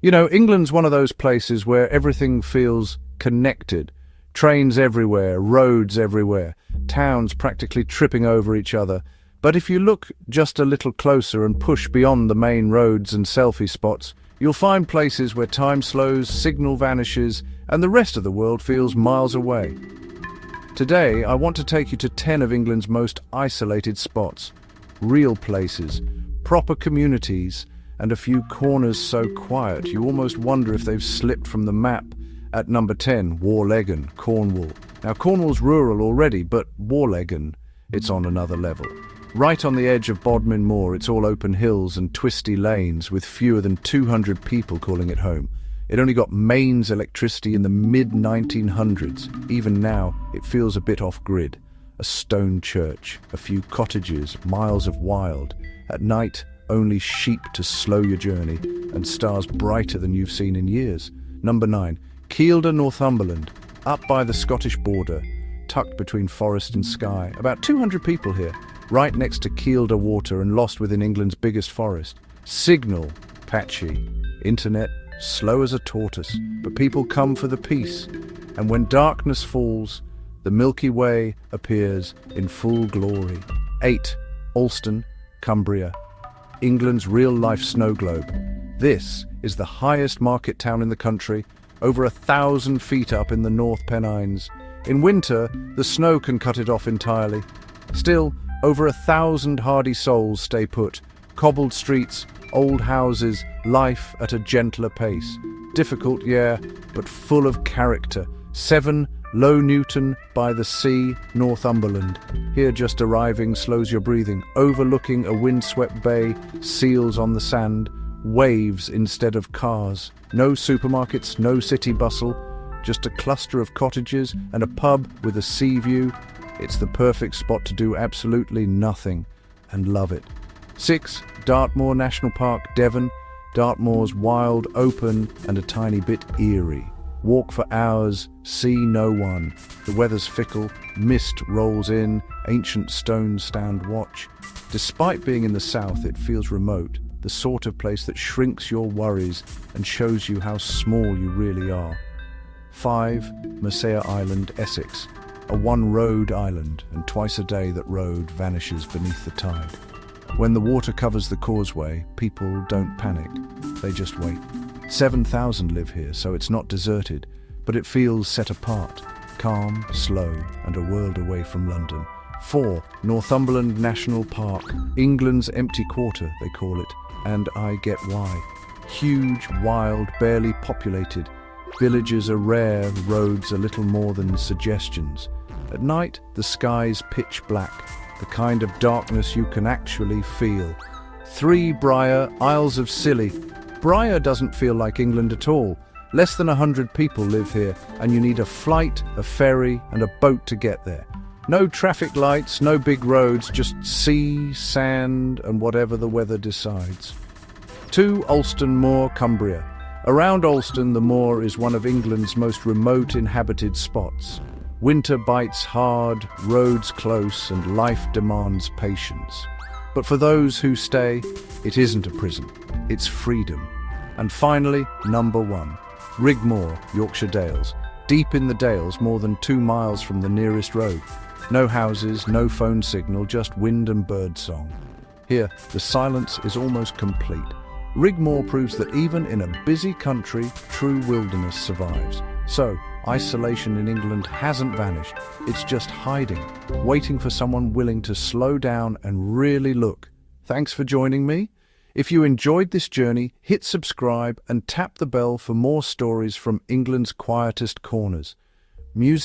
You know, England's one of those places where everything feels connected. Trains everywhere, roads everywhere, towns practically tripping over each other. But if you look just a little closer and push beyond the main roads and selfie spots, you'll find places where time slows, signal vanishes, and the rest of the world feels miles away. Today, I want to take you to 10 of England's most isolated spots. Real places, proper communities, and a few corners so quiet you almost wonder if they've slipped from the map. At number 10, Warleggan, Cornwall. Now, Cornwall's rural already, but Warleggan, it's on another level. Right on the edge of Bodmin Moor, it's all open hills and twisty lanes with fewer than 200 people calling it home. It only got mains electricity in the mid-1900s. Even now, it feels a bit off-grid. A stone church, a few cottages, miles of wild. At night, only sheep to slow your journey, and stars brighter than you've seen in years. Number 9, Kielder, Northumberland, up by the Scottish border, tucked between forest and sky. About 200 people here, right next to Kielder Water and lost within England's biggest forest. Signal, patchy. Internet, slow as a tortoise, but people come for the peace. And when darkness falls, the Milky Way appears in full glory. 8, Alston, Cumbria, England's real-life snow globe. This is the highest market town in the country, over 1,000 feet up in the North Pennines. In winter, the snow can cut it off entirely. Still, over 1,000 hardy souls stay put. Cobbled streets, old houses, life at a gentler pace. Difficult, yeah, but full of character. 7, Low Newton by the sea, Northumberland. Here just arriving slows your breathing. Overlooking a windswept bay, seals on the sand, waves instead of cars. No supermarkets, no city bustle, just a cluster of cottages and a pub with a sea view. It's the perfect spot to do absolutely nothing and love it. 6, Dartmoor National Park, Devon. Dartmoor's wild, open and a tiny bit eerie. Walk for hours, see no one. The weather's fickle, mist rolls in, ancient stones stand watch. Despite being in the south, it feels remote, the sort of place that shrinks your worries and shows you how small you really are. 5, Messea Island, Essex. A one-road island, and twice a day that road vanishes beneath the tide. When the water covers the causeway, people don't panic, they just wait. 7,000 live here, so it's not deserted, but it feels set apart, calm, slow, and a world away from London. 4, Northumberland National Park, England's empty quarter, they call it, and I get why. Huge, wild, barely populated. Villages are rare, roads a little more than suggestions. At night, the sky's pitch black, the kind of darkness you can actually feel. 3, Bryher, Isles of Scilly. Bryher doesn't feel like England at all. Less than 100 people live here, and you need a flight, a ferry, and a boat to get there. No traffic lights, no big roads, just sea, sand, and whatever the weather decides. 2, Alston Moor, Cumbria. Around Alston, the moor is one of England's most remote inhabited spots. Winter bites hard, roads close, and life demands patience. But for those who stay, it isn't a prison, it's freedom. And finally, number 1, Rigg Moor, Yorkshire Dales. Deep in the Dales, more than 2 miles from the nearest road. No houses, no phone signal, just wind and bird song. Here, the silence is almost complete. Rigg Moor proves that even in a busy country, true wilderness survives. So, isolation in England hasn't vanished. It's just hiding, waiting for someone willing to slow down and really look. Thanks for joining me. If you enjoyed this journey, hit subscribe and tap the bell for more stories from England's quietest corners. Music